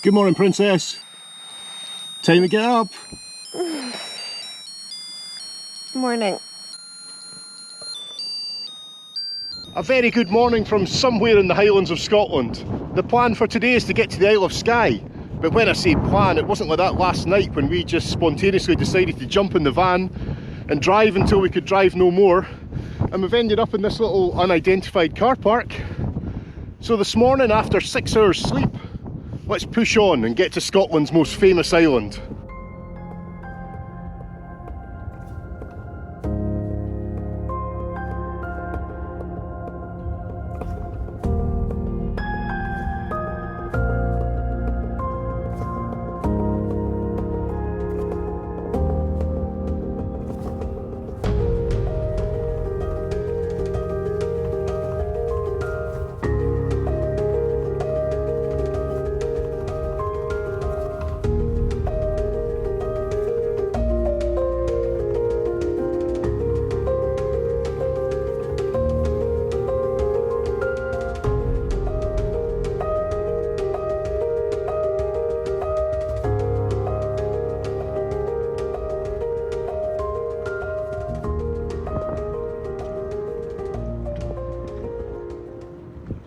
Good morning, Princess. Time to get up. Morning. A very good morning from somewhere in the Highlands of Scotland. The plan for today is to get to the Isle of Skye. But when I say plan, it wasn't like that last night when we just spontaneously decided to jump in the van and drive until we could drive no more. And we've ended up in this little unidentified car park. So this morning, after 6 hours sleep, let's push on and get to Scotland's most famous island.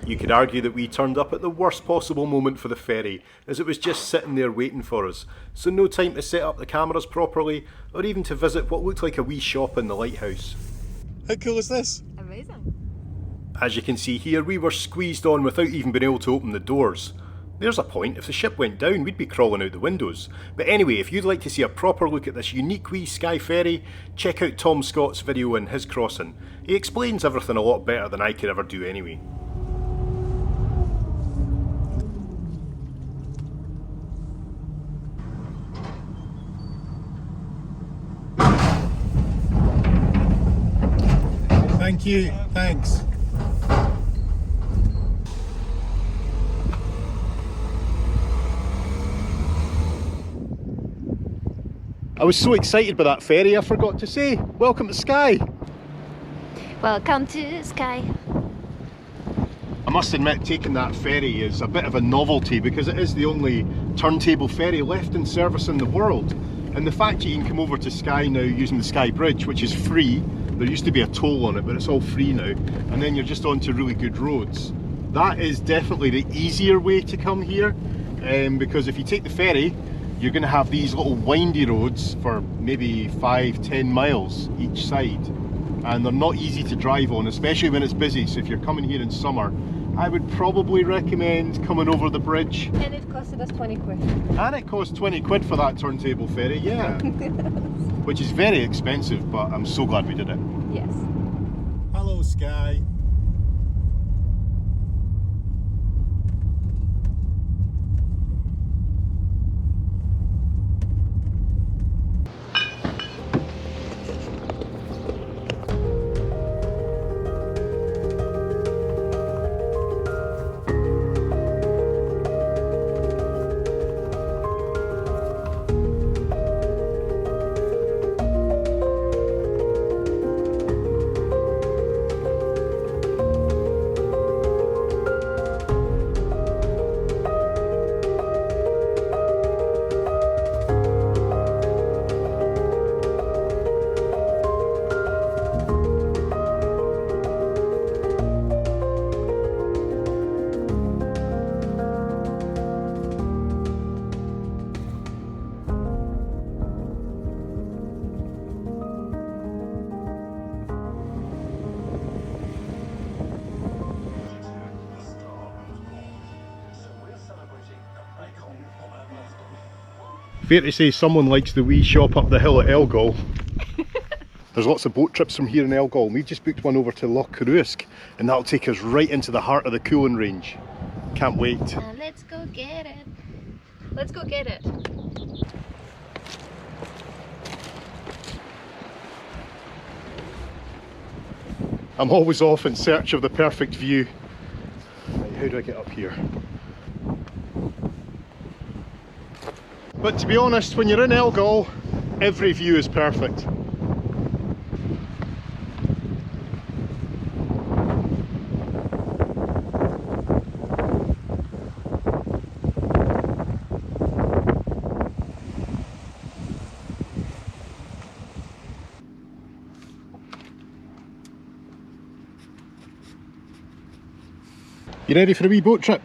You could argue that we turned up at the worst possible moment for the ferry, as it was just sitting there waiting for us, so no time to set up the cameras properly, or even to visit what looked like a wee shop in the Lighthouse. How cool is this? Amazing. As you can see here, we were squeezed on without even being able to open the doors. There's a point, if the ship went down, we'd be crawling out the windows. But anyway, if you'd like to see a proper look at this unique wee Skye ferry, check out Tom Scott's video in his crossing. He explains everything a lot better than I could ever do anyway. Thank you, thanks. I was so excited by that ferry, I forgot to say, welcome to Skye. Welcome to Skye. I must admit, taking that ferry is a bit of a novelty because it is the only turntable ferry left in service in the world. And the fact that you can come over to Skye now using the Skye Bridge, which is free. There used to be a toll on it, but it's all free now. And then you're just onto really good roads. That is definitely the easier way to come here, because if you take the ferry, you're going to have these little windy roads for maybe 5-10 miles each side. And they're not easy to drive on, especially when it's busy. So if you're coming here in summer, I would probably recommend coming over the bridge. And it costed us 20 quid. And it cost 20 quid for that turntable ferry, yeah. Which is very expensive, but I'm so glad we did it. Yes. Hello, Skye. Fair to say someone likes the wee shop up the hill at Elgol. There's lots of boat trips from here in Elgol, and we've just booked one over to Loch Coruisk, and that'll take us right into the heart of the Quiraing range. Can't wait. Let's go get it. Let's go get it. I'm always off in search of the perfect view. Right, how do I get up here? But to be honest, when you're in Elgol, every view is perfect. You ready for a wee boat trip?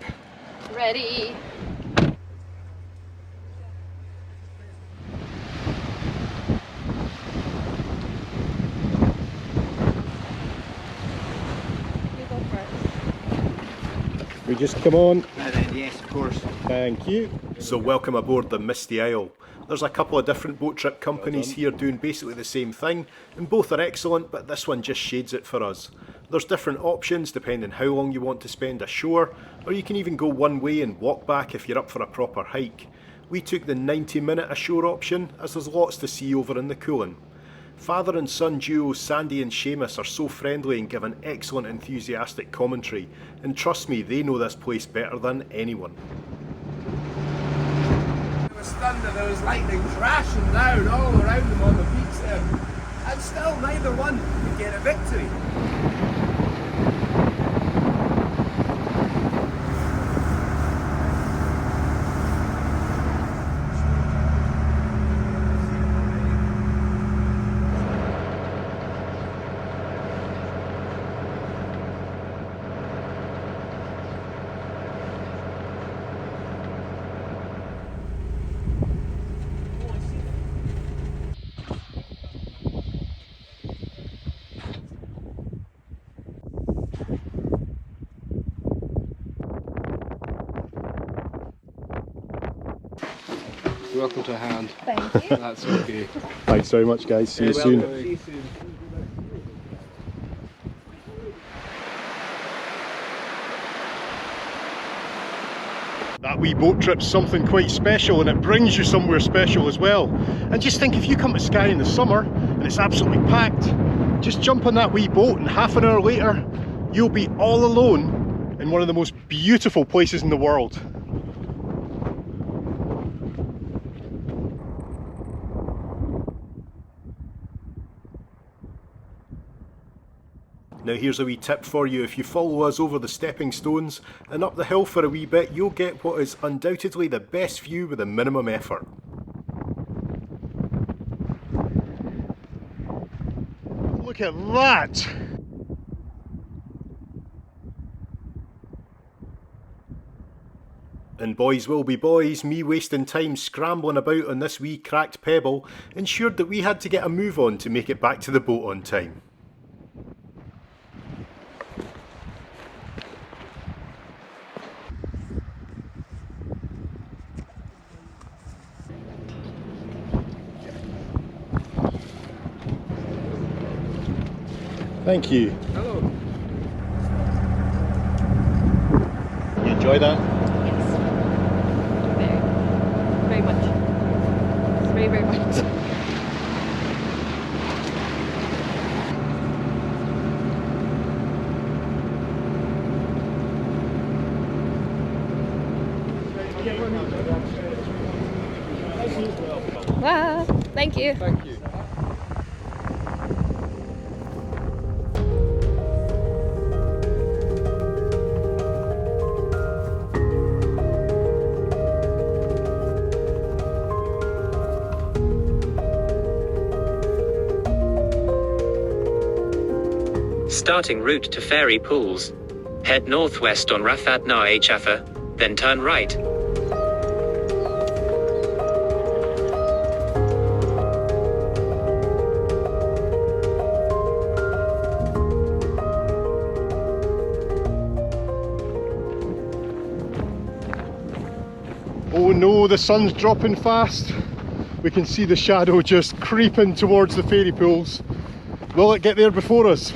Ready. You go first. We just come on. Yes, of course. Thank you. So welcome aboard the Misty Isle. There's a couple of different boat trip companies here doing basically the same thing, and both are excellent, but this one just shades it for us. There's different options depending how long you want to spend ashore, or you can even go one way and walk back if you're up for a proper hike. We took the 90-minute ashore option, as there's lots to see over in the Coolen. Father and son duo Sandy and Seamus are so friendly and give an excellent enthusiastic commentary, and trust me, they know this place better than anyone. There was thunder, there was lightning crashing down all around them on the beach there, and still neither one could get a victory. Welcome to a hand. Thank you. That's okay. Thanks very much, guys. See you soon. See you soon. That wee boat trip's something quite special, and it brings you somewhere special as well. And just think, if you come to Skye in the summer and it's absolutely packed, just jump on that wee boat and half an hour later you'll be all alone in one of the most beautiful places in the world. Now here's a wee tip for you: if you follow us over the stepping stones and up the hill for a wee bit, you'll get what is undoubtedly the best view with the minimum effort. Look at that! And boys will be boys, me wasting time scrambling about on this wee cracked pebble ensured that we had to get a move on to make it back to the boat on time. Thank you. Hello. You enjoy that? Yes. Very much. Very, very much. Wow. Thank you. Thank you. Starting route to Fairy Pools. Head northwest on Rafat Na Chafa, then turn right. Oh no, the sun's dropping fast. We can see the shadow just creeping towards the fairy pools. Will it get there before us?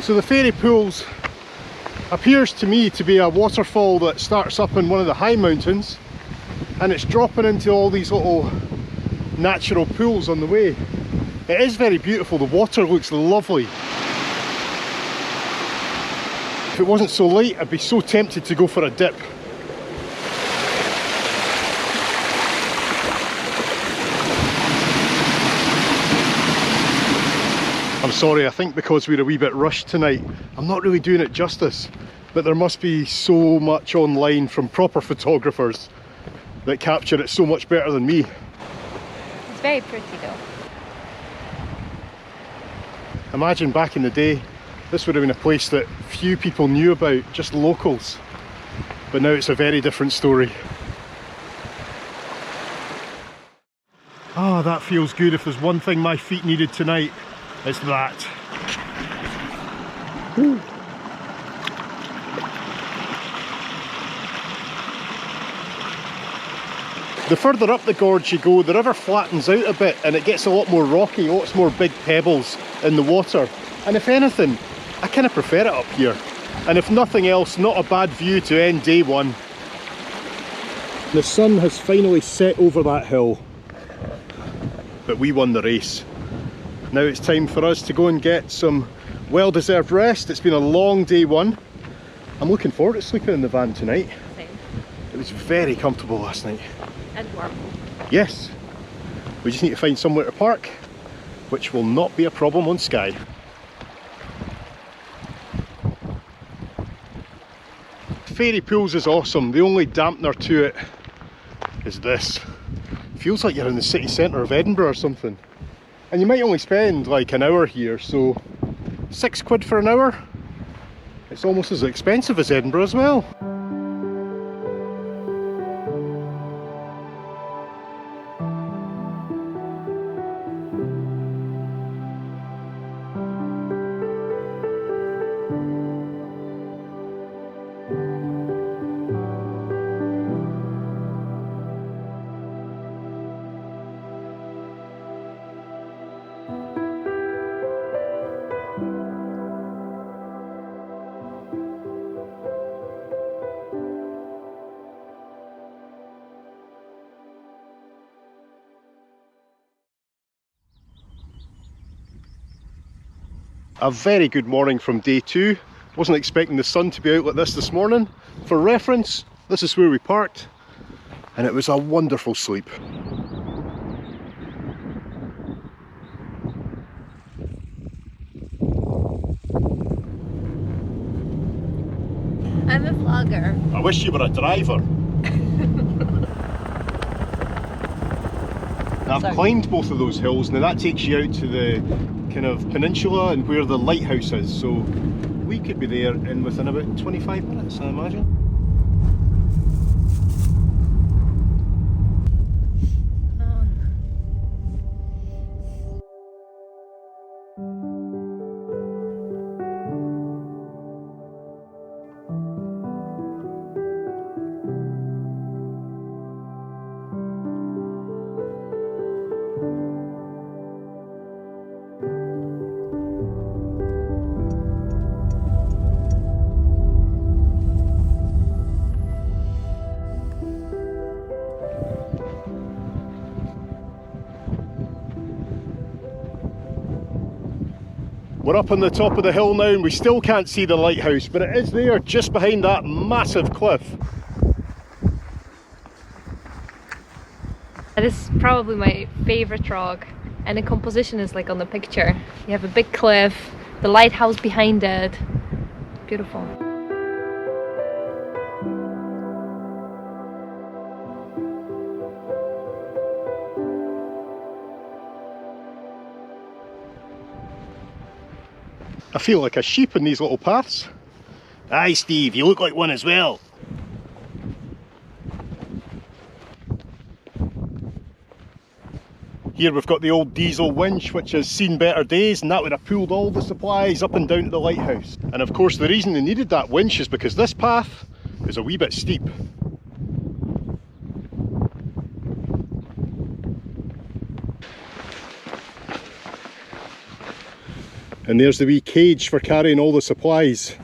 So the fairy pools appears to me to be a waterfall that starts up in one of the high mountains, and it's dropping into all these little natural pools on the way. It is very beautiful, the water looks lovely. If it wasn't so late, I'd be so tempted to go for a dip. I'm sorry, I think because we're a wee bit rushed tonight, I'm not really doing it justice, but there must be so much online from proper photographers that capture it so much better than me. Very pretty though. Imagine back in the day, this would have been a place that few people knew about, just locals. But now it's a very different story. Oh, that feels good. If there's one thing my feet needed tonight, it's that. Woo. The further up the gorge you go, the river flattens out a bit and it gets a lot more rocky, lots more big pebbles in the water. And if anything, I kind of prefer it up here. And if nothing else, not a bad view to end day one. The sun has finally set over that hill, but we won the race. Now it's time for us to go and get some well-deserved rest. It's been a long day one. I'm looking forward to sleeping in the van tonight. Same. It was very comfortable last night. And warm. Yes, we just need to find somewhere to park, which will not be a problem on Skye. Fairy pools is awesome. The only dampener to it is this. Feels like you're in the city centre of Edinburgh or something. And you might only spend like an hour here, so £6 for an hour. It's almost as expensive as Edinburgh as well. A very good morning from day two. Wasn't expecting the sun to be out like this morning. For reference, this is where we parked, and it was a wonderful sleep. I'm a vlogger. I wish you were a driver. I've climbed both of those hills. Now that takes you out to the kind of peninsula and where the lighthouse is, so we could be there in within about 25 minutes, I imagine. We're up on the top of the hill now and we still can't see the lighthouse, but it is there just behind that massive cliff. This is probably my favourite rock, and the composition is like on the picture. You have a big cliff, the lighthouse behind it. Beautiful. I feel like a sheep in these little paths. Aye, Steve, you look like one as well. Here we've got the old diesel winch, which has seen better days, and that would have pulled all the supplies up and down to the lighthouse. And of course the reason they needed that winch is because this path is a wee bit steep. And there's the wee cage for carrying all the supplies.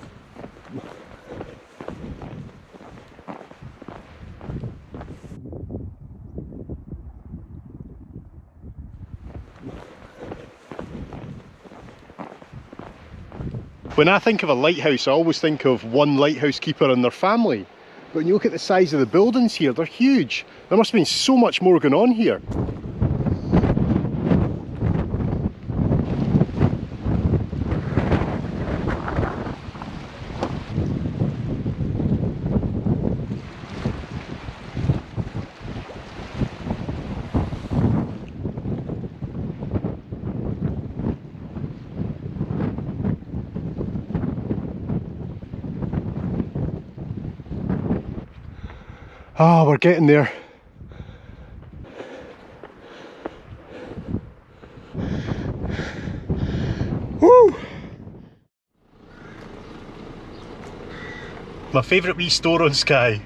When I think of a lighthouse, I always think of one lighthouse keeper and their family. But when you look at the size of the buildings here, they're huge. There must have been so much more going on here. Ah, we're getting there. Woo! My favourite wee store on Skye.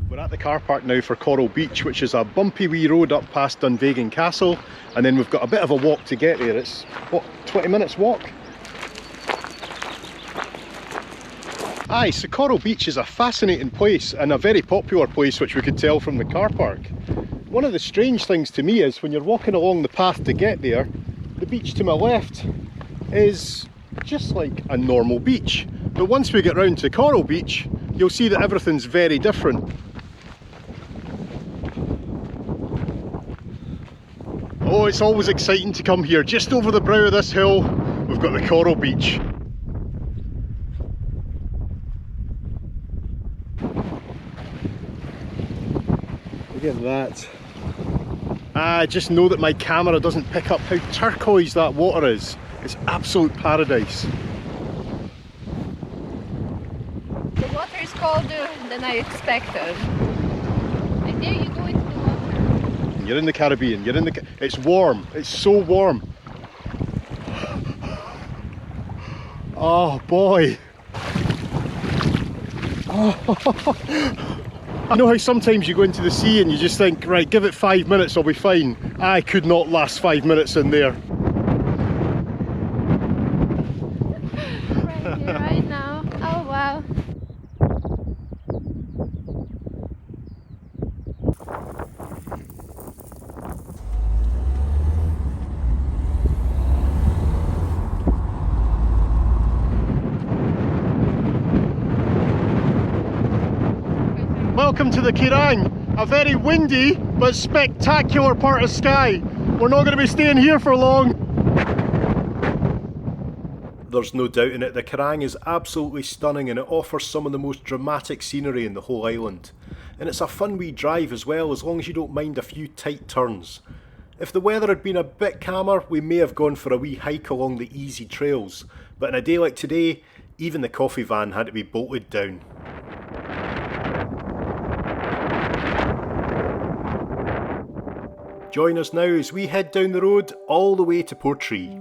We're at the car park now for Coral Beach, which is a bumpy wee road up past Dunvegan Castle, and then we've got a bit of a walk to get there. It's, what, 20 minutes walk? Aye, so Coral Beach is a fascinating place and a very popular place, which we could tell from the car park. One of the strange things to me is when you're walking along the path to get there, the beach to my left is just like a normal beach. But once we get round to Coral Beach, you'll see that everything's very different. Oh, it's always exciting to come here. Just over the brow of this hill, we've got the Coral Beach. Look at that. I just know that my camera doesn't pick up how turquoise that water is. It's absolute paradise. The water is colder than I expected. And there you go into the water. You're in the Caribbean, you're in the... It's warm, it's so warm. Oh boy. You know how sometimes you go into the sea and you just think, right, give it 5 minutes, I'll be fine. I could not last 5 minutes in there. Right here, right now. Oh wow. Welcome to the Quiraing, a very windy but spectacular part of Skye. We're not going to be staying here for long. There's no doubt in it, the Quiraing is absolutely stunning and it offers some of the most dramatic scenery in the whole island. And it's a fun wee drive as well, as long as you don't mind a few tight turns. If the weather had been a bit calmer, we may have gone for a wee hike along the easy trails, but in a day like today, even the coffee van had to be bolted down. Join us now as we head down the road all the way to Portree.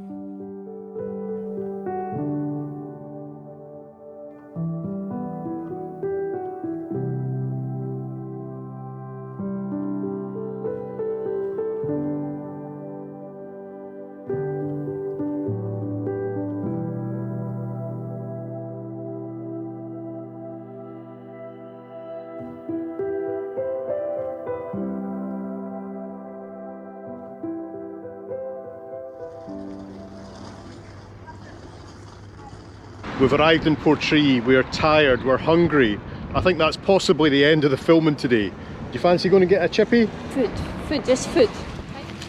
We've arrived in Portree, we're tired, we're hungry. I think that's possibly the end of the filming today. Do you fancy going to get a chippy? Food, just food.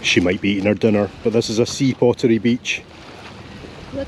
She might be eating her dinner, but this is a sea pottery beach. Look.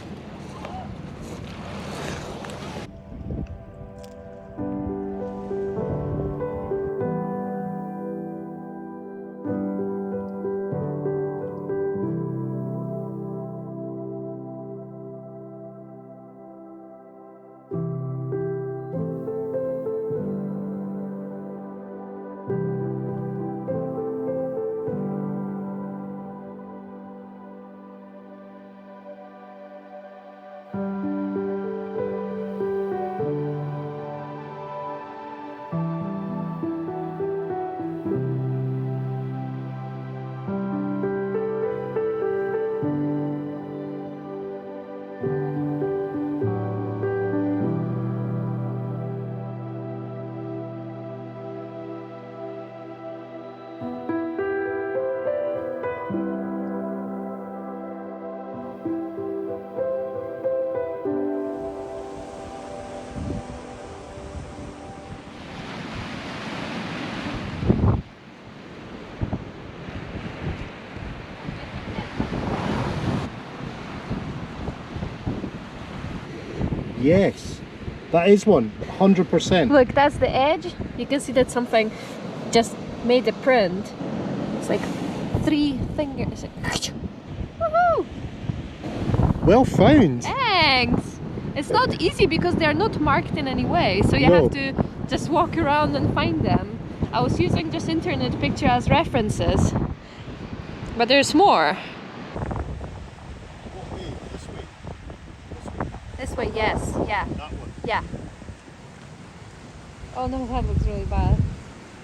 Yes, that is one, 100%. Look, that's the edge. You can see that something just made a print. It's like 3 fingers. Well found. Thanks! It's not easy because they're not marked in any way, so you have to just walk around and find them. I was using just internet picture as references, but there's more. This way. This way, yes, yeah. That one. Yeah. Oh no, that looks really bad.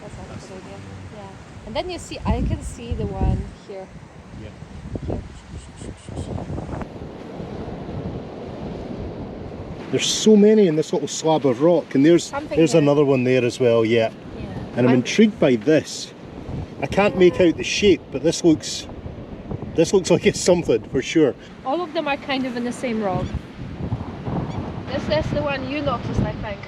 That's not a good idea. Yeah. And then you see, I can see the one here. Yeah. Here. There's so many in this little slab of rock, and there's there. another one there as well, yeah. And I'm intrigued by this. I can't make out the shape, but this looks like it's something for sure. All of them are kind of in the same rock. That's the one you noticed, I think.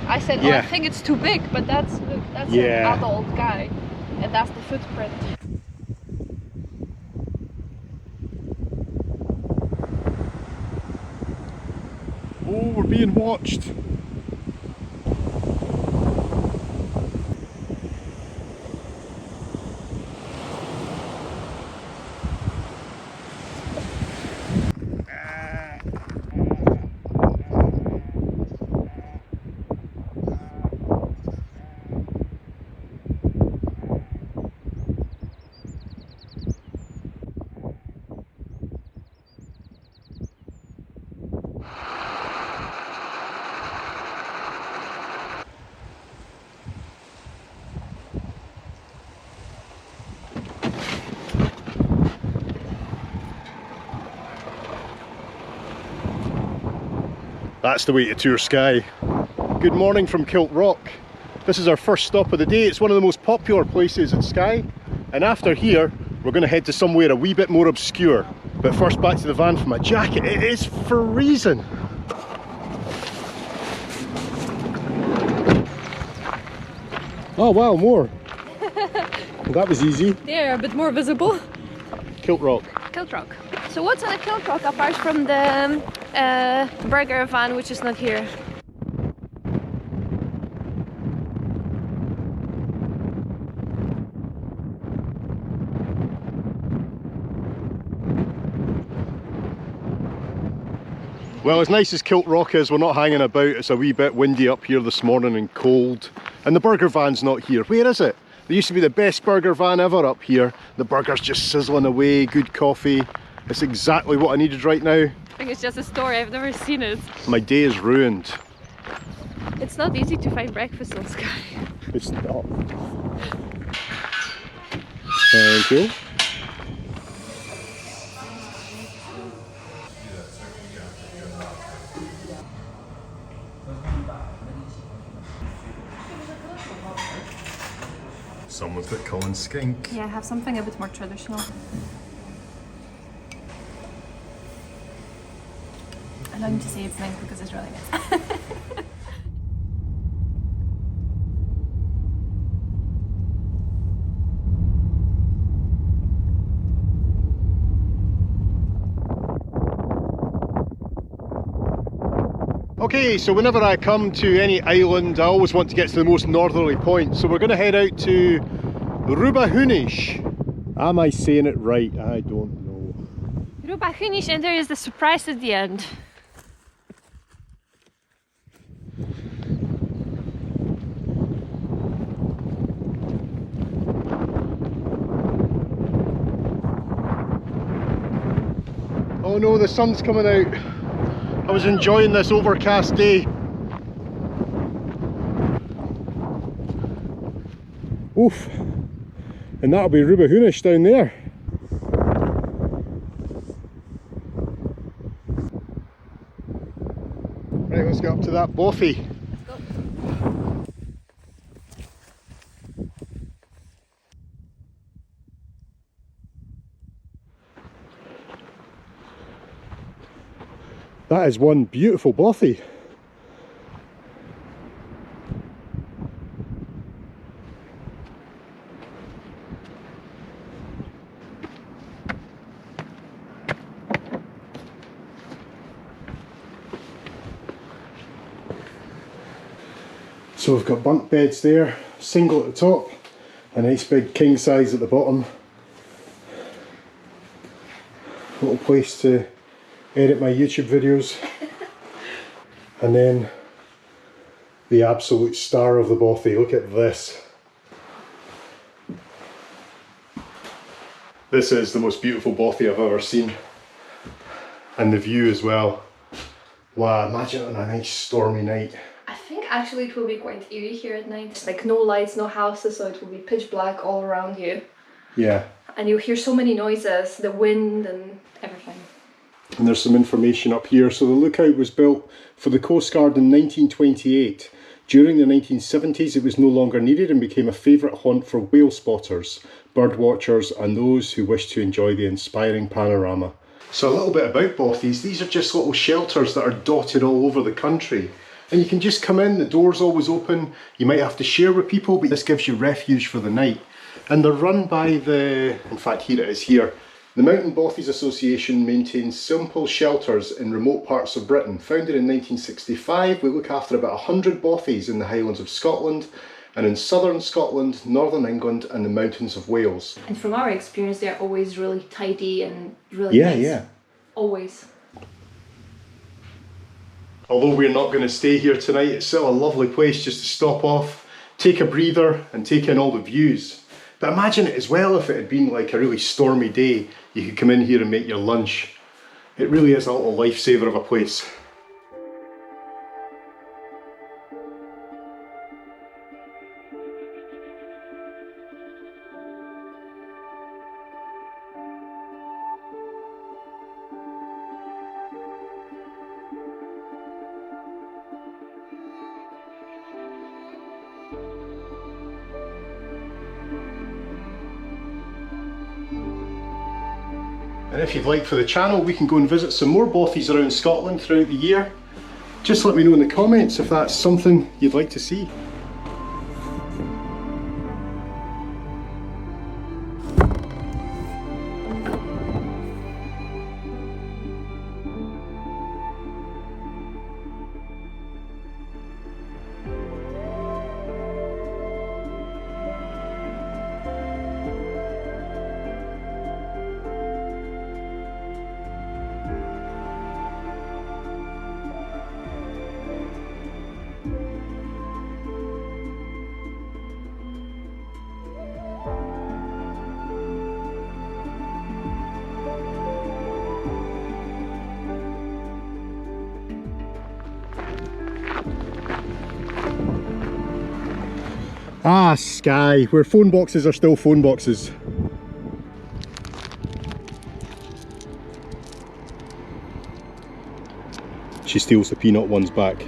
I said, oh, I think it's too big, but that's an adult guy, and that's the footprint. Oh, we're being watched. That's the way to tour Skye. Good morning from Kilt Rock. This is our first stop of the day. It's one of the most popular places in Skye. And after here, we're going to head to somewhere a wee bit more obscure. But first back to the van for my jacket. It is freezing. Oh wow, more. Well, that was easy. They're a bit more visible. Kilt Rock. Kilt Rock. So what's on a Kilt Rock apart from the burger van, which is not here? Well, as nice as Kilt Rock is, we're not hanging about. It's a wee bit windy up here this morning and cold. And the burger van's not here. Where is it? There used to be the best burger van ever up here. The burger's just sizzling away, good coffee. It's exactly what I needed right now. I think it's just a story, I've never seen it. My day is ruined. It's not easy to find breakfast on Skye. It's not. Thank you. Someone's got Colin skink. Yeah, have something a bit more traditional. I don't need to say it's nice because it's really nice. Okay, so whenever I come to any island, I always want to get to the most northerly point. So we're going to head out to Ruba Hunish. Am I saying it right? I don't know. Ruba Hunish, and there is the surprise at the end. Oh no, the sun's coming out. I was enjoying this overcast day. Oof. And that'll be Ruba Hunish down there. Right, let's get up to that Bothy. That is one beautiful Bothy. So we've got bunk beds there, single at the top, a nice big king size at the bottom. Little place to edit my YouTube videos. And then the absolute star of the Bothy, look at this. This is the most beautiful Bothy I've ever seen. And the view as well. Wow, imagine it on a nice stormy night. I think actually it will be quite eerie here at night. Like no lights, no houses, so it will be pitch black all around you. Yeah. And you'll hear so many noises, the wind and everything. And there's some information up here. So the lookout was built for the Coast Guard in 1928. During the 1970s it was no longer needed and became a favourite haunt for whale spotters, bird watchers and those who wish to enjoy the inspiring panorama. So a little bit about Bothies. These are just little shelters that are dotted all over the country. And you can just come in, the door's always open. You might have to share with people, but this gives you refuge for the night. And they're run by the, in fact here it is here, the Mountain Bothies Association maintains simple shelters in remote parts of Britain. Founded in 1965, we look after about 100 Bothies in the Highlands of Scotland and in southern Scotland, northern England and the mountains of Wales. And from our experience, they're always really tidy and really nice. Yeah. Always. Although we're not going to stay here tonight, it's still a lovely place just to stop off, take a breather and take in all the views. But imagine it as well if it had been like a really stormy day, you could come in here and make your lunch. It really is a little lifesaver of a place. And if you'd like for the channel, we can go and visit some more Bothies around Scotland throughout the year. Just let me know in the comments if that's something you'd like to see. Ah, Skye, where phone boxes are still phone boxes. She steals the peanut ones back.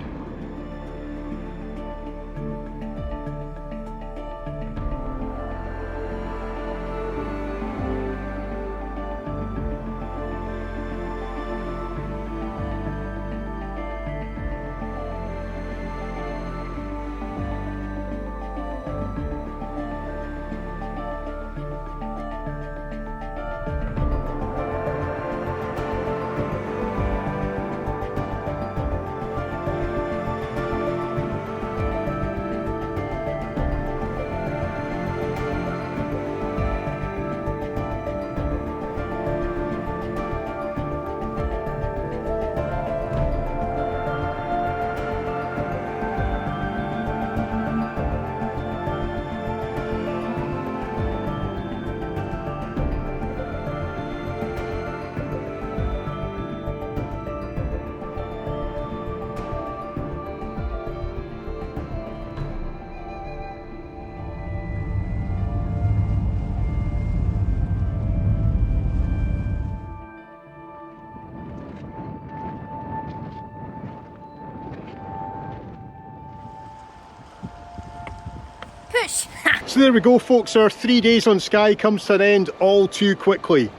Push! So there we go folks, our 3 days on Skye comes to an end all too quickly.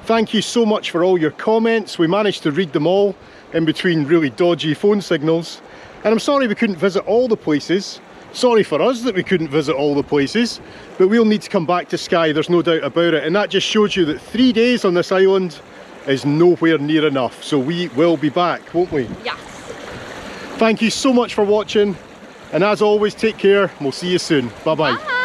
Thank you so much for all your comments. We managed to read them all in between really dodgy phone signals. And I'm sorry we couldn't visit all the places. Sorry for us that we couldn't visit all the places, but we'll need to come back to Skye, there's no doubt about it. And that just shows you that 3 days on this island is nowhere near enough. So we will be back, won't we? Yes. Thank you so much for watching. And as always, take care. We'll see you soon. Bye-bye. Bye.